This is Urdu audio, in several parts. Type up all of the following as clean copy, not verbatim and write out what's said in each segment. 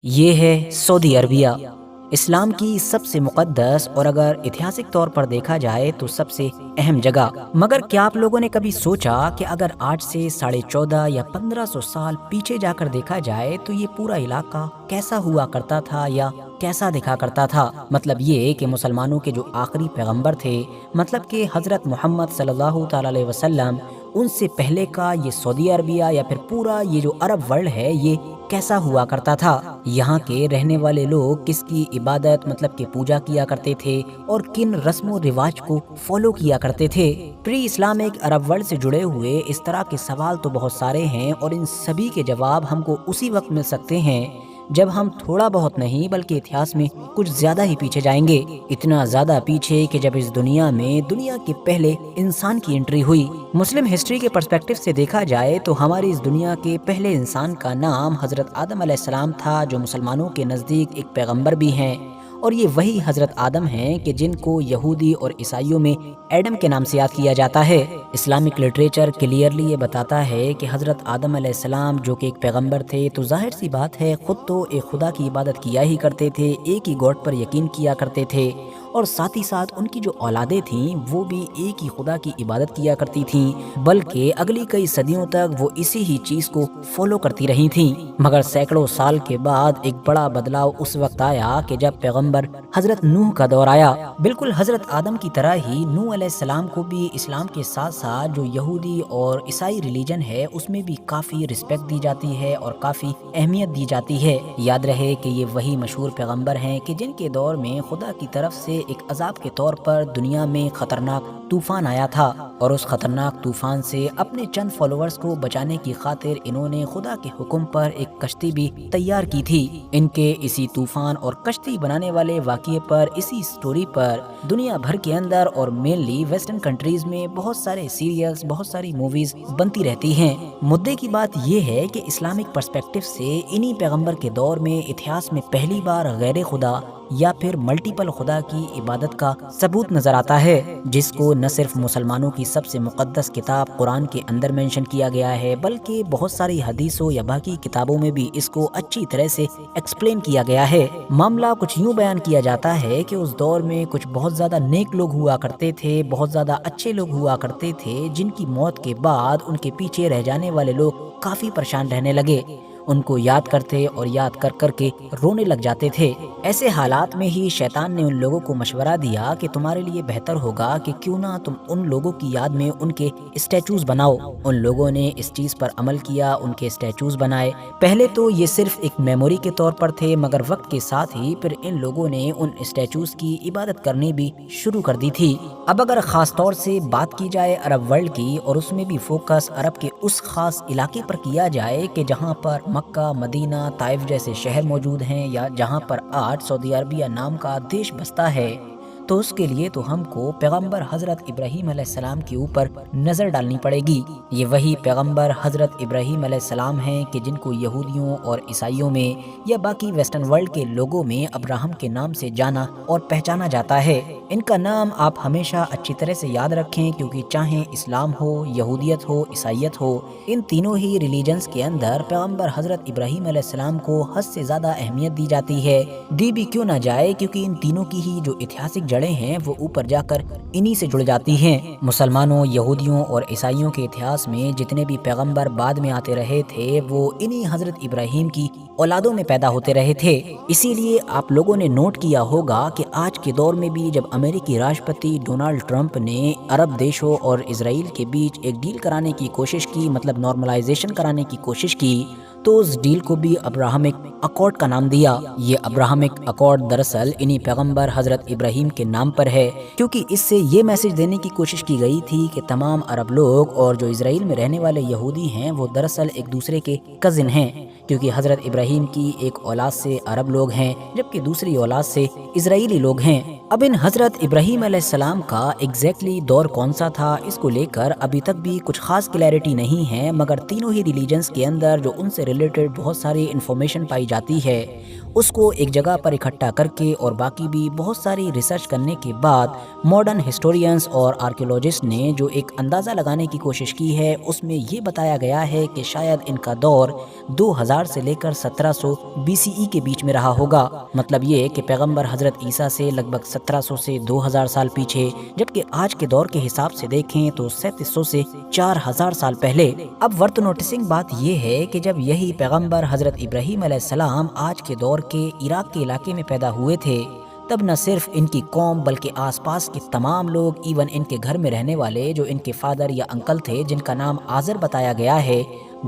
یہ ہے سعودی عربیہ، اسلام کی سب سے مقدس اور اگر ایتہاسک طور پر دیکھا جائے تو سب سے اہم جگہ۔ مگر کیا آپ لوگوں نے کبھی سوچا کہ اگر آج سے 14.5 یا 1500 سال پیچھے جا کر دیکھا جائے تو یہ پورا علاقہ کیسا ہوا کرتا تھا یا کیسا دکھا کرتا تھا؟ مطلب یہ کہ مسلمانوں کے جو آخری پیغمبر تھے، مطلب کہ حضرت محمد صلی اللہ تعالی علیہ وسلم، ان سے پہلے کا یہ سعودی عربیہ یا پھر پورا یہ جو عرب ورلڈ ہے یہ کیسا ہوا کرتا تھا؟ یہاں کے رہنے والے لوگ کس کی عبادت مطلب کہ پوجا کیا کرتے تھے اور کن رسم و رواج کو فالو کیا کرتے تھے؟ پری اسلامک عرب ورلڈ سے جڑے ہوئے اس طرح کے سوال تو بہت سارے ہیں اور ان سبھی کے جواب ہم کو اسی وقت مل سکتے ہیں جب ہم تھوڑا بہت نہیں بلکہ اتہاس میں کچھ زیادہ ہی پیچھے جائیں گے، اتنا زیادہ پیچھے کہ جب اس دنیا میں دنیا کے پہلے انسان کی انٹری ہوئی۔ مسلم ہسٹری کے پرسپیکٹو سے دیکھا جائے تو ہماری اس دنیا کے پہلے انسان کا نام حضرت آدم علیہ السلام تھا، جو مسلمانوں کے نزدیک ایک پیغمبر بھی ہیں، اور یہ وہی حضرت آدم ہیں کہ جن کو یہودی اور عیسائیوں میں ایڈم کے نام سے یاد کیا جاتا ہے۔ اسلامک لٹریچر کلیئرلی یہ بتاتا ہے کہ حضرت آدم علیہ السلام جو کہ ایک پیغمبر تھے تو ظاہر سی بات ہے خود تو ایک خدا کی عبادت کیا ہی کرتے تھے، ایک ہی گاڈ پر یقین کیا کرتے تھے، اور ساتھ ہی ساتھ ان کی جو اولادیں تھیں وہ بھی ایک ہی خدا کی عبادت کیا کرتی تھیں، بلکہ اگلی کئی صدیوں تک وہ اسی ہی چیز کو فالو کرتی رہی تھیں۔ مگر سینکڑوں سال کے بعد ایک بڑا بدلاؤ اس وقت آیا کہ جب پیغمبر حضرت نوح کا دور آیا۔ بالکل حضرت آدم کی طرح ہی نوح علیہ السلام کو بھی اسلام کے ساتھ ساتھ جو یہودی اور عیسائی ریلیجن ہے اس میں بھی کافی رسپیکٹ دی جاتی ہے اور کافی اہمیت دی جاتی ہے۔ یاد رہے کہ یہ وہی مشہور پیغمبر ہیں کہ جن کے دور میں خدا کی طرف سے ایک عذاب کے طور پر دنیا میں خطرناک طوفان آیا تھا، اور اس خطرناک طوفان سے اپنے چند فالوورز کو بچانے کی خاطر انہوں نے خدا کے حکم پر ایک کشتی بھی تیار کی تھی۔ ان کے اسی طوفان اور کشتی بنانے والے واقعے پر، اسی سٹوری پر دنیا بھر کے اندر اور مینلی ویسٹرن کنٹریز میں بہت سارے سیریلز، بہت ساری موویز بنتی رہتی ہیں۔ مدعے کی بات یہ ہے کہ اسلامک پرسپیکٹو سے انہی پیغمبر کے دور میں اتہاس میں پہلی بار غیر خدا یا پھر ملٹیپل خدا کی عبادت کا ثبوت نظر آتا ہے، جس کو نہ صرف مسلمانوں کی سب سے مقدس کتاب قرآن کے اندر مینشن کیا گیا ہے بلکہ بہت ساری حدیثوں یا باقی کتابوں میں بھی اس کو اچھی طرح سے ایکسپلین کیا گیا ہے۔ معاملہ کچھ یوں بیان کیا جاتا ہے کہ اس دور میں کچھ بہت زیادہ نیک لوگ ہوا کرتے تھے، بہت زیادہ اچھے لوگ ہوا کرتے تھے، جن کی موت کے بعد ان کے پیچھے رہ جانے والے لوگ کافی پریشان رہنے لگے، ان کو یاد کرتے اور یاد کر کر کے رونے لگ جاتے تھے۔ ایسے حالات میں ہی شیطان نے ان لوگوں کو مشورہ دیا کہ تمہارے لیے بہتر ہوگا کہ کیوں نہ تم ان لوگوں کی یاد میں ان کے اسٹیچوز بناؤ۔ ان لوگوں نے اس چیز پر عمل کیا، ان کے اسٹیچوز بنائے۔ پہلے تو یہ صرف ایک میموری کے طور پر تھے، مگر وقت کے ساتھ ہی پھر ان لوگوں نے ان اسٹیچوز کی عبادت کرنی بھی شروع کر دی تھی۔ اب اگر خاص طور سے بات کی جائے عرب ورلڈ کی، اور اس میں بھی فوکس عرب کے اس خاص علاقے پر کیا جائے کہ جہاں پر مکہ، مدینہ، طائف جیسے شہر موجود ہیں، یا جہاں پر آج سعودی عربیہ نام کا دیش بستا ہے، تو اس کے لیے تو ہم کو پیغمبر حضرت ابراہیم علیہ السلام کے اوپر نظر ڈالنی پڑے گی۔ یہ وہی پیغمبر حضرت ابراہیم علیہ السلام ہیں کہ جن کو یہودیوں اور عیسائیوں میں یا باقی ویسٹرن ورلڈ کے لوگوں میں ابراہم کے نام سے جانا اور پہچانا جاتا ہے۔ ان کا نام آپ ہمیشہ اچھی طرح سے یاد رکھیں، کیونکہ چاہے اسلام ہو، یہودیت ہو، عیسائیت ہو، ان تینوں ہی ریلیجنز کے اندر پیغمبر حضرت ابراہیم علیہ السلام کو حد سے زیادہ اہمیت دی جاتی ہے۔ دی بھی کیوں نہ جائے، کیونکہ ان تینوں کی ہی جو اتہاسک جڑیں ہیں وہ اوپر جا کر انہی سے جڑ جاتی ہیں۔ مسلمانوں، یہودیوں اور عیسائیوں کے اتہاس میں جتنے بھی پیغمبر بعد میں آتے رہے تھے وہ انہی حضرت ابراہیم کی اولادوں میں پیدا ہوتے رہے تھے۔ اسی لیے آپ لوگوں نے نوٹ کیا ہوگا کہ آج کے دور میں بھی جب امریکی راشٹرپتی ڈونلڈ ٹرمپ نے عرب دیشوں اور اسرائیل کے بیچ ایک ڈیل کرانے کی کوشش کی، مطلب نارملائزیشن کرانے کی کوشش کی، تو اس ڈیل کو بھی ابراہمک اکارڈ کا نام دیا۔ یہ ابراہمک اکارڈ دراصل انہی پیغمبر حضرت ابراہیم کے نام پر ہے، کیونکہ اس سے یہ میسج دینے کی کوشش کی گئی تھی کہ تمام عرب لوگ اور جو اسرائیل میں رہنے والے یہودی ہیں وہ دراصل ایک دوسرے کے کزن ہیں، کیونکہ حضرت ابراہیم کی ایک اولاد سے عرب لوگ ہیں جبکہ دوسری اولاد سے اسرائیلی لوگ ہیں۔ اب ان حضرت ابراہیم علیہ السلام کا ایگزیکٹلی دور کون سا تھا، اس کو لے کر ابھی تک بھی کچھ خاص کلیئرٹی نہیں ہے، مگر تینوں ہی ریلیجنز کے اندر جو ان سے ریلیٹڈ بہت ساری انفارمیشن پائی جاتی ہے اس کو ایک جگہ پر اکٹھا کر کے اور باقی بھی بہت ساری ریسرچ کرنے کے بعد ماڈرن ہسٹورینز اور آرکیولوجسٹ نے جو ایک اندازہ لگانے کی کوشش کی ہے، اس میں یہ بتایا گیا ہے کہ شاید ان کا دور 2000 سے لے کر 1700 BCE کے بیچ میں رہا ہوگا۔ مطلب یہ کہ پیغمبر حضرت عیسیٰ سے لگ بھگ 1700 سے 2000 سال پیچھے، جبکہ آج کے دور کے حساب سے دیکھیں تو 3700 سے 4000 سال پہلے۔ اب ورتھ نوٹسنگ بات یہ ہے کہ جب یہی پیغمبر حضرت ابراہیم علیہ السلام آج کے دور کے عراق کے علاقے میں پیدا ہوئے تھے، تب نہ صرف ان کی قوم بلکہ آس پاس کے تمام لوگ، ایون ان کے گھر میں رہنے والے جو ان کے فادر یا انکل تھے جن کا نام آزر بتایا گیا ہے،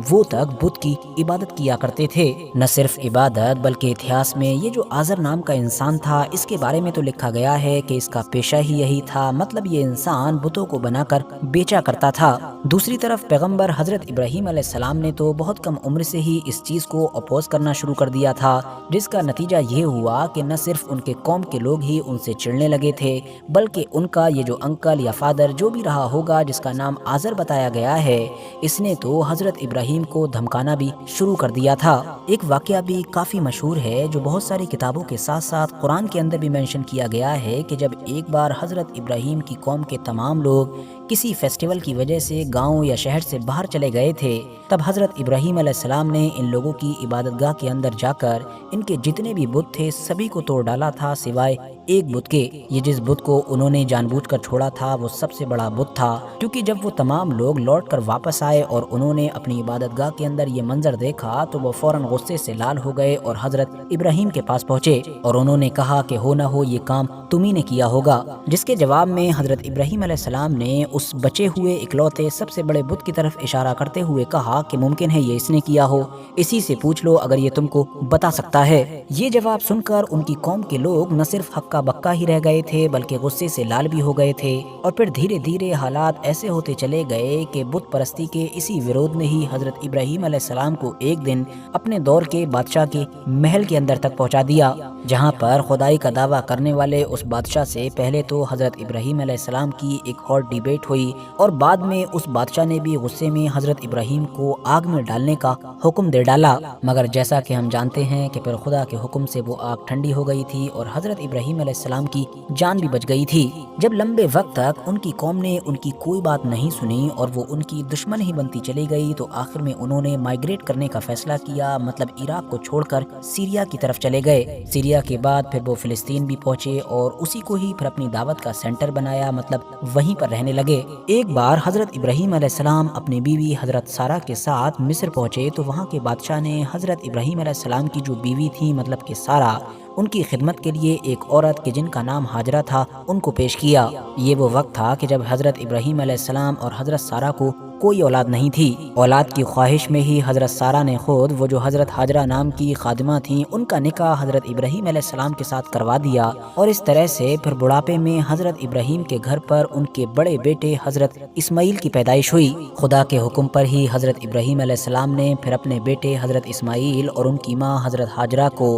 وہ تک بت کی عبادت کیا کرتے تھے۔ نہ صرف عبادت بلکہ اتہاس میں یہ جو آزر نام کا انسان تھا، اس کے بارے میں تو لکھا گیا ہے کہ اس کا پیشہ ہی یہی تھا، مطلب یہ انسان بتوں کو بنا کر بیچا کرتا تھا۔ دوسری طرف پیغمبر حضرت ابراہیم علیہ السلام نے تو بہت کم عمر سے ہی اس چیز کو اپوز کرنا شروع کر دیا تھا، جس کا نتیجہ یہ ہوا کہ نہ صرف ان کے قوم کے لوگ ہی ان سے چڑنے لگے تھے، بلکہ ان کا یہ جو انکل یا فادر جو بھی رہا ہوگا جس کا نام آزر بتایا گیا ہے، اس نے تو حضرت ابراہیم کو دھمکانا بھی شروع کر دیا تھا۔ ایک واقعہ بھی کافی مشہور ہے جو بہت ساری کتابوں کے ساتھ ساتھ قرآن کے اندر بھی مینشن کیا گیا ہے کہ جب ایک بار حضرت ابراہیم کی قوم کے تمام لوگ کسی فیسٹیول کی وجہ سے گاؤں یا شہر سے باہر چلے گئے تھے، تب حضرت ابراہیم علیہ السلام نے ان لوگوں کی عبادت گاہ کے اندر جا کر ان کے جتنے بھی بت تھے سبھی کو توڑ ڈالا تھا سوائے ایک بت کے۔ یہ جس بت کو انہوں نے جان بوجھ کر چھوڑا تھا وہ سب سے بڑا بت تھا، کیونکہ جب وہ تمام لوگ لوٹ کر واپس آئے اور انہوں نے اپنی عبادت گاہ کے اندر یہ منظر دیکھا تو وہ فوراً غصے سے لال ہو گئے اور حضرت ابراہیم کے پاس پہنچے اور انہوں نے کہا کہ ہو نہ ہو یہ کام تمہیں نے کیا ہوگا، جس کے جواب میں حضرت ابراہیم علیہ السلام نے اس بچے ہوئے اکلوتے سب سے بڑے بت کی طرف اشارہ کرتے ہوئے کہا کہ ممکن ہے یہ اس نے کیا ہو، اسی سے پوچھ لو اگر یہ تم کو بتا سکتا ہے۔ یہ جواب سن کر ان کی قوم کے لوگ نہ صرف ہکا بکا ہی رہ گئے تھے بلکہ غصے سے لال بھی ہو گئے تھے، اور پھر دھیرے دھیرے حالات ایسے ہوتے چلے گئے کہ بت پرستی کے اسی ورود نے ہی حضرت ابراہیم علیہ السلام کو ایک دن اپنے دور کے بادشاہ کے محل کے اندر تک پہنچا دیا، جہاں پر خدائی کا دعویٰ کرنے والے اس بادشاہ سے پہلے تو حضرت ابراہیم علیہ السلام کی ایک ہاٹ ڈیبیٹ ہوئی، اور بعد میں اس بادشاہ نے بھی غصے میں حضرت ابراہیم کو آگ میں ڈالنے کا حکم دے ڈالا، مگر جیسا کہ ہم جانتے ہیں کہ پھر خدا کے حکم سے وہ آگ ٹھنڈی ہو گئی تھی اور حضرت ابراہیم علیہ السلام کی جان بھی بچ گئی تھی۔ جب لمبے وقت تک ان کی قوم نے ان کی کوئی بات نہیں سنی اور وہ ان کی دشمن ہی بنتی چلی گئی تو آخر میں انہوں نے مائیگریٹ کرنے کا فیصلہ کیا، مطلب عراق کو چھوڑ کر سیریا کی طرف چلے گئے۔ سیریا کے بعد پھر وہ فلسطین بھی پہنچے اور اسی کو ہی پھر اپنی دعوت کا سینٹر بنایا، مطلب وہیں پر رہنے لگے۔ ایک بار حضرت ابراہیم علیہ السلام اپنی بیوی حضرت سارہ کے ساتھ مصر پہنچے تو وہاں کے بادشاہ نے حضرت ابراہیم علیہ السلام کی جو بیوی تھی مطلب کہ سارہ، ان کی خدمت کے لیے ایک عورت کہ جن کا نام ہاجرہ تھا ان کو پیش کیا۔ یہ وہ وقت تھا کہ جب حضرت ابراہیم علیہ السلام اور حضرت سارہ کو کوئی اولاد نہیں تھی۔ اولاد کی خواہش میں ہی حضرت سارہ نے خود وہ جو حضرت ہاجرہ نام کی خادمہ تھیں ان کا نکاح حضرت ابراہیم علیہ السلام کے ساتھ کروا دیا، اور اس طرح سے پھر بڑھاپے میں حضرت ابراہیم کے گھر پر ان کے بڑے بیٹے حضرت اسماعیل کی پیدائش ہوئی۔ خدا کے حکم پر ہی حضرت ابراہیم علیہ السلام نے پھر اپنے بیٹے حضرت اسماعیل اور ان کی ماں حضرت ہاجرہ کو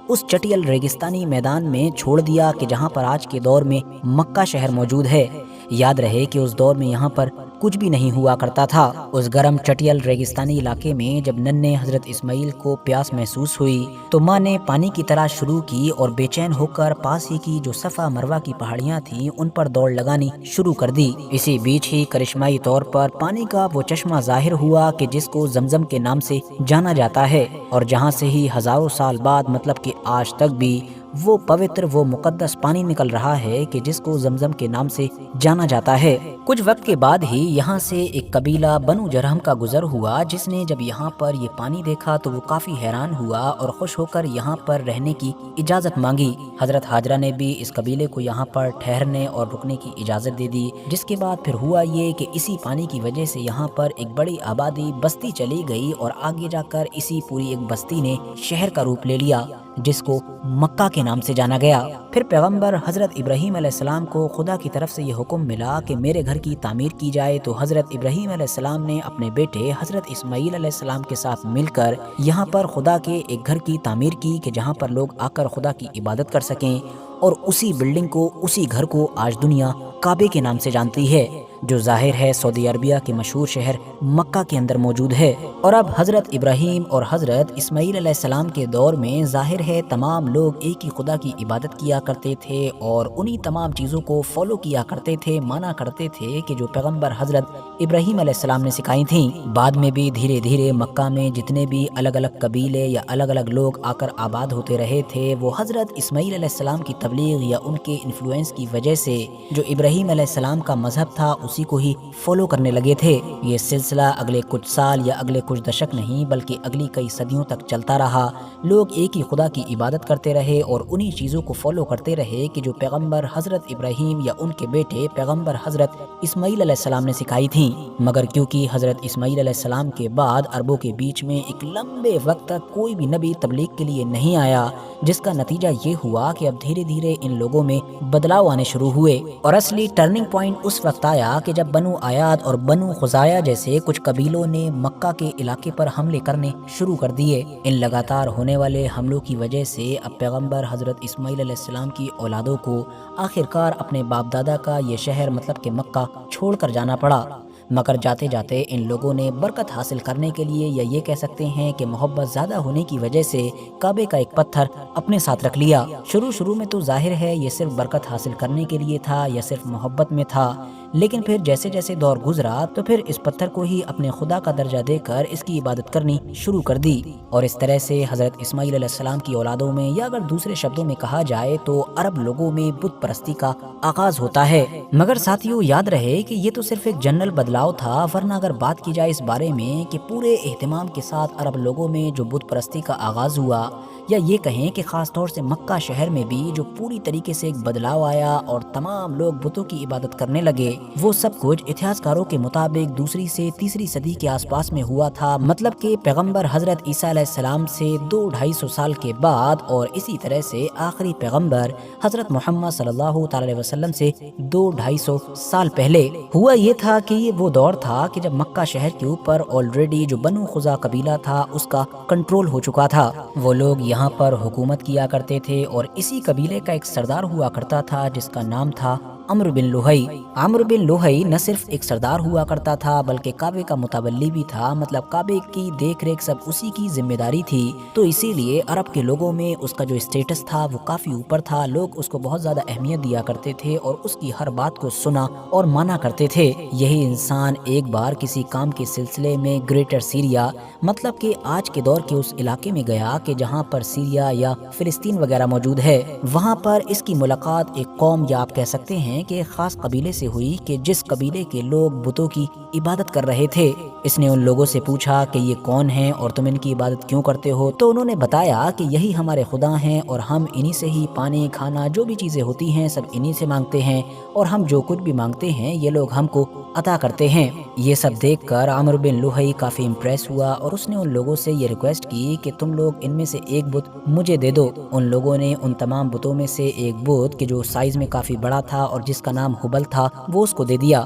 اس چٹیل ریگستانی میدان میں چھوڑ دیا کہ جہاں پر آج کے دور میں مکہ شہر موجود ہے۔ یاد رہے کہ اس دور میں یہاں پر کچھ بھی نہیں ہوا کرتا تھا۔ اس گرم چٹیل ریگستانی علاقے میں جب ننھے حضرت اسماعیل کو پیاس محسوس ہوئی تو ماں نے پانی کی تلاش شروع کی اور بے چین ہو کر پاس ہی کی جو صفا مروہ کی پہاڑیاں تھیں ان پر دوڑ لگانی شروع کر دی۔ اسی بیچ ہی کرشمائی طور پر پانی کا وہ چشمہ ظاہر ہوا کہ جس کو زمزم کے نام سے جانا جاتا ہے، اور جہاں سے ہی ہزاروں سال بعد مطلب کہ آج تک بھی وہ پوتر وہ مقدس پانی نکل رہا ہے کہ جس کو زمزم کے نام سے جانا جاتا ہے۔ کچھ وقت کے بعد ہی یہاں سے ایک قبیلہ بنو جرہم کا گزر ہوا، جس نے جب یہاں پر یہ پانی دیکھا تو وہ کافی حیران ہوا اور خوش ہو کر یہاں پر رہنے کی اجازت مانگی۔ حضرت ہاجرہ نے بھی اس قبیلے کو یہاں پر ٹھہرنے اور رکنے کی اجازت دے دی، جس کے بعد پھر ہوا یہ کہ اسی پانی کی وجہ سے یہاں پر ایک بڑی آبادی بستی چلی گئی اور آگے جا کر اسی پوری ایک بستی نے شہر کا روپ لے لیا جس کو مکہ کے نام سے جانا گیا۔ پھر پیغمبر حضرت ابراہیم علیہ السلام کو خدا کی طرف سے یہ حکم ملا کہ میرے گھر کی تعمیر کی جائے، تو حضرت ابراہیم علیہ السلام نے اپنے بیٹے حضرت اسماعیل علیہ السلام کے ساتھ مل کر یہاں پر خدا کے ایک گھر کی تعمیر کی کہ جہاں پر لوگ آ کر خدا کی عبادت کر سکیں، اور اسی بلڈنگ کو، اسی گھر کو آج دنیا کعبے کے نام سے جانتی ہے، جو ظاہر ہے سعودی عربیہ کے مشہور شہر مکہ کے اندر موجود ہے۔ اور اب حضرت ابراہیم اور حضرت اسماعیل علیہ السلام کے دور میں ظاہر ہے تمام لوگ ایک ہی خدا کی عبادت کیا کرتے تھے اور انہی تمام چیزوں کو فالو کیا کرتے تھے، مانا کرتے تھے کہ جو پیغمبر حضرت ابراہیم علیہ السلام نے سکھائی تھیں۔ بعد میں بھی دھیرے دھیرے مکہ میں جتنے بھی الگ الگ قبیلے یا الگ الگ لوگ آ کر آباد ہوتے رہے تھے، وہ حضرت اسماعیل علیہ السلام کی تبلیغ یا ان کے انفلوئنس کی وجہ سے جو ابراہیم علیہ السلام کا مذہب تھا اسی کو ہی فالو کرنے لگے تھے۔ یہ سلسلہ اگلے کچھ سال یا اگلے کچھ دشک نہیں بلکہ اگلی کئی صدیوں تک چلتا رہا۔ لوگ ایک ہی خدا کی عبادت کرتے رہے اور انہی چیزوں کو فالو کرتے رہے کہ جو پیغمبر حضرت ابراہیم یا ان کے بیٹے پیغمبر حضرت اسماعیل علیہ السلام نے سکھائی تھیں۔ مگر کیونکہ حضرت اسماعیل علیہ السلام کے بعد عربوں کے بیچ میں ایک لمبے وقت تک کوئی بھی نبی تبلیغ کے لیے نہیں آیا، جس کا نتیجہ یہ ہوا کہ اب دھیرے دھیرے ان لوگوں میں بدلاؤ آنے شروع ہوئے، اور اصلی ٹرننگ پوائنٹ اس وقت آیا کہ جب بنو آیاد اور بنو خزاعہ جیسے کچھ قبیلوں نے مکہ کے علاقے پر حملے کرنے شروع کر دیے۔ ان لگاتار ہونے والے حملوں کی وجہ سے اب پیغمبر حضرت اسماعیل علیہ السلام کی اولادوں کو آخرکار اپنے باپ دادا کا یہ شہر مطلب کہ مکہ چھوڑ کر جانا پڑا۔ مگر جاتے جاتے ان لوگوں نے برکت حاصل کرنے کے لیے یا یہ کہہ سکتے ہیں کہ محبت زیادہ ہونے کی وجہ سے کعبے کا ایک پتھر اپنے ساتھ رکھ لیا۔ شروع میں تو ظاہر ہے یہ صرف برکت حاصل کرنے کے لیے تھا یا صرف محبت میں تھا، لیکن پھر جیسے جیسے دور گزرا تو پھر اس پتھر کو ہی اپنے خدا کا درجہ دے کر اس کی عبادت کرنی شروع کر دی، اور اس طرح سے حضرت اسماعیل علیہ السلام کی اولادوں میں یا اگر دوسرے شبدوں میں کہا جائے تو عرب لوگوں میں بت پرستی کا آغاز ہوتا ہے۔ مگر ساتھیوں یاد رہے کہ یہ تو صرف ایک جنرل بدلاؤ تھا، ورنہ اگر بات کی جائے اس بارے میں کہ پورے اہتمام کے ساتھ عرب لوگوں میں جو بت پرستی کا آغاز ہوا، یا یہ کہیں کہ خاص طور سے مکہ شہر میں بھی جو پوری طریقے سے ایک بدلاؤ آیا اور تمام لوگ بتوں کی عبادت کرنے لگے، وہ سب کچھ اتہاسکاروں کے مطابق دوسری سے تیسری صدی کے آس پاس میں ہوا تھا، مطلب کہ پیغمبر حضرت عیسیٰ علیہ السلام سے 200-250 سال کے بعد، اور اسی طرح سے آخری پیغمبر حضرت محمد صلی اللہ تعالی علیہ وسلم سے 200-250 سال پہلے۔ ہوا یہ تھا کہ یہ وہ دور تھا کہ جب مکہ شہر کے اوپر آلریڈی جو بنو خزاعہ قبیلہ تھا اس کا کنٹرول ہو چکا تھا۔ وہ لوگ یہاں پر حکومت کیا کرتے تھے اور اسی قبیلے کا ایک سردار ہوا کرتا تھا جس کا نام تھا عمرو بن لوہی۔ عمرو بن لوہی نہ صرف ایک سردار ہوا کرتا تھا بلکہ کعبے کا متولی بھی تھا، مطلب کعبے کی دیکھ ریکھ سب اسی کی ذمہ داری تھی، تو اسی لیے عرب کے لوگوں میں اس کا جو اسٹیٹس تھا وہ کافی اوپر تھا، لوگ اس کو بہت زیادہ اہمیت دیا کرتے تھے اور اس کی ہر بات کو سنا اور مانا کرتے تھے۔ یہی انسان ایک بار کسی کام کے سلسلے میں گریٹر سیریا، مطلب کہ آج کے دور کے اس علاقے میں گیا کہ جہاں پر سیریا یا فلسطین وغیرہ موجود ہے۔ وہاں پر اس کی ملاقات ایک قوم یا آپ کہہ سکتے ہیں کہ ایک خاص قبیلے سے ہوئی کہ جس قبیلے کے لوگ بتوں کی عبادت کر رہے تھے۔ اس نے ان لوگوں سے پوچھا کہ یہ کون ہیں اور تم ان کی عبادت کیوں کرتے ہو؟ تو انہوں نے بتایا کہ یہی ہمارے خدا ہیں اور ہم انہی سے ہی پانی، کھانا، جو بھی چیزیں ہوتی ہیں سب انہی سے مانگتے ہیں، اور ہم جو کچھ بھی مانگتے ہیں یہ لوگ ہم کو عطا کرتے ہیں۔ یہ سب دیکھ کر عمرو بن لوہی کافی امپریس ہوا اور اس نے ان لوگوں سے یہ ریکویسٹ کی کہ تم لوگ ان میں سے ایک بت مجھے دے دو۔ ان لوگوں نے ان تمام بتوں میں سے ایک بت کہ جو سائز میں کافی بڑا تھا اور جس کا نام ہبل تھا وہ اس کو دے دیا۔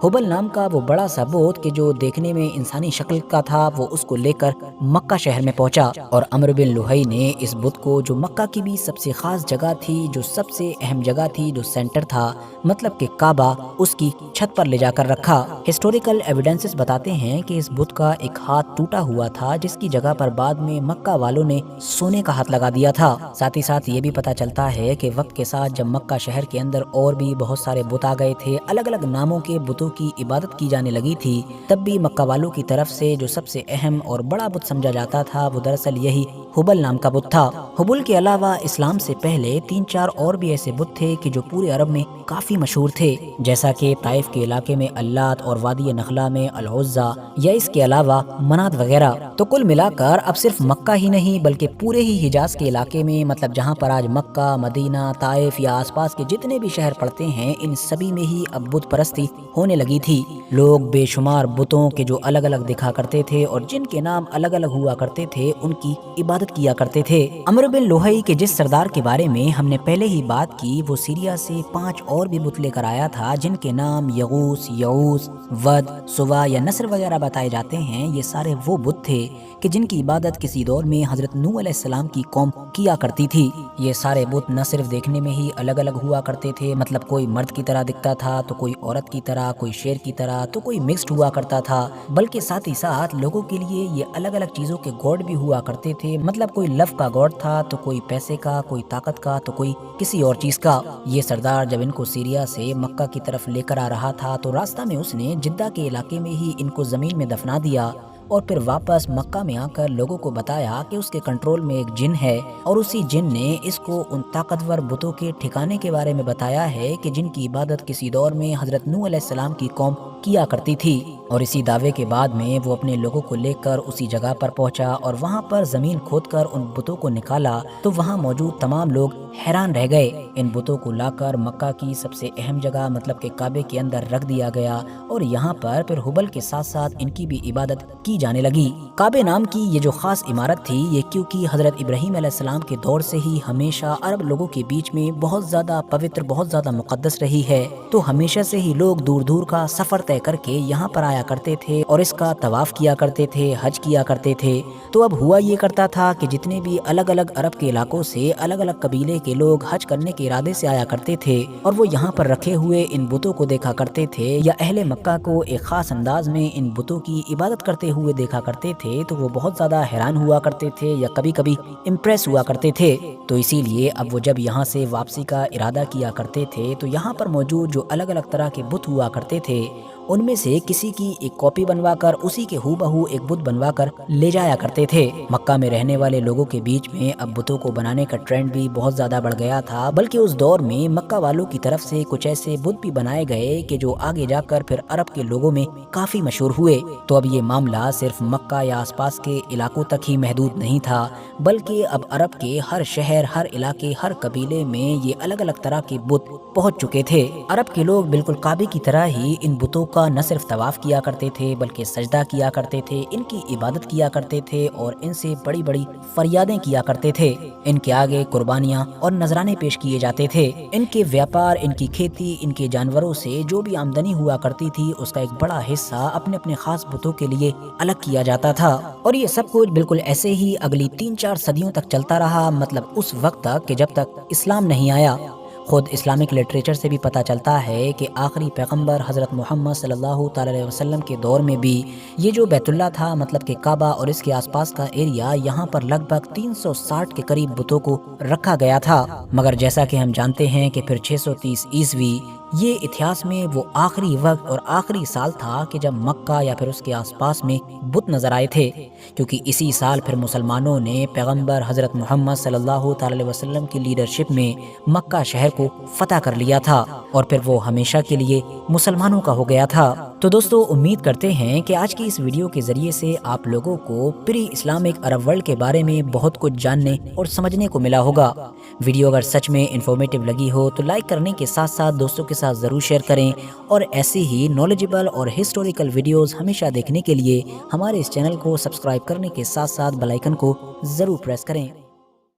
ہبل نام کا وہ بڑا سا بت کہ جو دیکھنے میں انسانی شکل کا تھا وہ اس کو لے کر مکہ شہر میں پہنچا، اور عمرو بن لوہی نے اس بت کو جو مکہ کی بھی سب سے خاص جگہ تھی، جو سب سے اہم جگہ تھی، جو سینٹر تھا مطلب کہ کعبہ، اس کی چھت پر لے جا کر رکھا۔ ہسٹوریکل ایویڈنسز بتاتے ہیں کہ اس بت کا ایک ہاتھ ٹوٹا ہوا تھا جس کی جگہ پر بعد میں مکہ والوں نے سونے کا ہاتھ لگا دیا تھا۔ ساتھ ہی ساتھ یہ بھی پتا چلتا ہے کہ وقت کے ساتھ جب مکہ شہر کے اندر اور بھی بہت سارے بت آ گئے تھے، الگ الگ ناموں کے بتوں کی عبادت کی جانے لگی تھی، تب بھی مکہ والوں کی طرف سے جو سب سے اہم اور بڑا بت سمجھا جاتا تھا وہ دراصل یہی ہبل نام کا بت تھا۔ ہبل کے علاوہ اسلام سے پہلے 3-4 اور بھی ایسے بت تھے کہ جو پورے عرب میں کافی مشہور تھے، جیسا کہ طائف کے علاقے میں اللات اور وادی نخلا میں العزا، یا اس کے علاوہ منات وغیرہ۔ تو کل ملا کر اب صرف مکہ ہی نہیں بلکہ پورے ہی حجاز کے علاقے میں، مطلب جہاں پر آج مکہ، مدینہ، طائف یا آس پاس کے جتنے بھی شہر پڑتے ہیں، ان سبھی میں ہی اب بت پرستی ہونے لگی تھی۔ لوگ بے شمار بتوں کے جو الگ الگ دکھا کرتے تھے اور جن کے نام الگ الگ ہوا کرتے تھے ان کی عبادت کیا کرتے تھے۔ عمرو بن لوہی کے جس سردار کے بارے میں ہم نے پہلے ہی بات کی، وہ سیریا سے 5 اور بھی بت لے کر آیا تھا جن کے نام یغوث، یعوث، ود، سوا یا نصر وغیرہ بتائے جاتے ہیں۔ یہ سارے وہ بت تھے کہ جن کی عبادت کسی دور میں حضرت نوح علیہ السلام کی قوم کیا کرتی تھی۔ یہ سارے بت نہ صرف دیکھنے میں ہی الگ الگ ہوا کرتے تھے، مطلب کوئی مرد کی طرح دکھتا تھا تو کوئی عورت کی طرح، کوئی شیر کی طرح تو کوئی مکسڈ ہوا کرتا تھا، بلکہ ساتھ ہی ساتھ لوگوں کے لیے یہ الگ الگ چیزوں کے گاڈ بھی ہوا کرتے تھے۔ مطلب کوئی لو کا گاڈ تھا تو کوئی پیسے کا، کوئی طاقت کا تو کوئی کسی اور چیز کا۔ یہ سردار جب ان کو سیریا سے مکہ کی طرف لے کر آ رہا تھا تو راستہ میں اس نے جدہ کے علاقے میں ہی ان کو زمین میں دفنا دیا اور پھر واپس مکہ میں آ کر لوگوں کو بتایا کہ اس کے کنٹرول میں ایک جن ہے، اور اسی جن نے اس کو ان طاقتور بتوں کے ٹھکانے کے بارے میں بتایا ہے کہ جن کی عبادت کسی دور میں حضرت نوح علیہ السلام کی قوم کیا کرتی تھی۔ اور اسی دعوے کے بعد میں وہ اپنے لوگوں کو لے کر اسی جگہ پر پہنچا اور وہاں پر زمین کھود کر ان بتوں کو نکالا تو وہاں موجود تمام لوگ حیران رہ گئے۔ ان بتوں کو لا کر مکہ کی سب سے اہم جگہ مطلب کہ کعبے کے اندر رکھ دیا گیا، اور یہاں پر پھر ہبل کے ساتھ ساتھ ان کی بھی عبادت کی جانے لگی۔ کعبے نام کی یہ جو خاص عمارت تھی، یہ کیونکہ حضرت ابراہیم علیہ السلام کے دور سے ہی ہمیشہ عرب لوگوں کے بیچ میں بہت زیادہ پوتر، بہت زیادہ مقدس رہی ہے، تو ہمیشہ سے ہی لوگ دور دور کا سفر طے کر کے یہاں پر آیا کرتے تھے اور اس کا طواف کیا کرتے تھے، حج کیا کرتے تھے۔ تو اب ہوا یہ کرتا تھا کہ جتنے بھی الگ الگ عرب کے علاقوں سے الگ الگ قبیلے کے لوگ حج کرنے کے ارادے سے آیا کرتے تھے اور وہ یہاں پر رکھے ہوئے ان بتوں کو دیکھا کرتے تھے، یا اہل مکہ کو ایک خاص انداز میں ان بتوں کی عبادت کرتے ہوئے دیکھا کرتے تھے، تو وہ بہت زیادہ حیران ہوا کرتے تھے یا کبھی کبھی امپریس ہوا کرتے تھے۔ تو اسی لیے اب وہ جب یہاں سے واپسی کا ارادہ کیا کرتے تھے تو یہاں پر موجود جو الگ الگ طرح کے بت ہوا کرتے تھے ان میں سے کسی کی ایک کاپی بنوا کر اسی کے ہو بہو ایک بت بنوا کر لے جایا کرتے تھے۔ مکہ میں رہنے والے لوگوں کے بیچ میں اب بتوں کو بنانے کا ٹرینڈ بھی بہت زیادہ بڑھ گیا تھا، بلکہ اس دور میں مکہ والوں کی طرف سے کچھ ایسے بت بھی بنائے گئے کہ جو آگے جا کر پھر عرب کے لوگوں میں کافی مشہور ہوئے۔ تو اب یہ معاملہ صرف مکہ یا آس پاس کے علاقوں تک ہی محدود نہیں تھا، بلکہ اب عرب کے ہر شہر، ہر علاقے، ہر قبیلے میں یہ الگ الگ طرح کے بت پہنچ چکے تھے۔ عرب کے لوگ بالکل کعبے کی طرح ہی ان بتوں کا نہ صرف طواف کیا کرتے تھے بلکہ سجدہ کیا کرتے تھے، ان کی عبادت کیا کرتے تھے اور ان سے بڑی بڑی فریادیں کیا کرتے تھے۔ ان کے آگے قربانیاں اور نذرانے پیش کیے جاتے تھے۔ ان کے ویاپار، ان کی کھیتی، ان کے جانوروں سے جو بھی آمدنی ہوا کرتی تھی اس کا ایک بڑا حصہ اپنے اپنے خاص بتوں کے لیے الگ کیا جاتا تھا، اور یہ سب کچھ بالکل ایسے ہی اگلی 3-4 صدیوں تک چلتا رہا، مطلب اس وقت تک کہ جب تک اسلام نہیں آیا۔ خود اسلامک لٹریچر سے بھی پتہ چلتا ہے کہ آخری پیغمبر حضرت محمد صلی اللہ تعالی علیہ وسلم کے دور میں بھی یہ جو بیت اللہ تھا، مطلب کہ کعبہ اور اس کے آس پاس کا ایریا، یہاں پر لگ بھگ 360 کے قریب بتوں کو رکھا گیا تھا۔ مگر جیسا کہ ہم جانتے ہیں کہ پھر 630 عیسوی یہ اتہاس میں وہ آخری وقت اور آخری سال تھا کہ جب مکہ یا پھر اس کے آس پاس میں بت نظر آئے تھے، کیونکہ اسی سال پھر مسلمانوں نے پیغمبر حضرت محمد صلی اللہ تعالی علیہ وسلم کی لیڈرشپ میں مکہ شہر کو فتح کر لیا تھا اور پھر وہ ہمیشہ کے لیے مسلمانوں کا ہو گیا تھا۔ تو دوستو، امید کرتے ہیں کہ آج کی اس ویڈیو کے ذریعے سے آپ لوگوں کو پری اسلامک عرب ورلڈ کے بارے میں بہت کچھ جاننے اور سمجھنے کو ملا ہوگا۔ ویڈیو اگر سچ میں انفارمیٹیو لگی ہو تو لائک کرنے کے ساتھ ساتھ دوستوں کے ساتھ ضرور شیئر کریں، اور ایسی ہی نالجبل اور ہسٹوریکل ویڈیوز ہمیشہ دیکھنے کے لیے ہمارے اس چینل کو سبسکرائب کرنے کے ساتھ ساتھ بیل آئیکن کو ضرور پریس کریں۔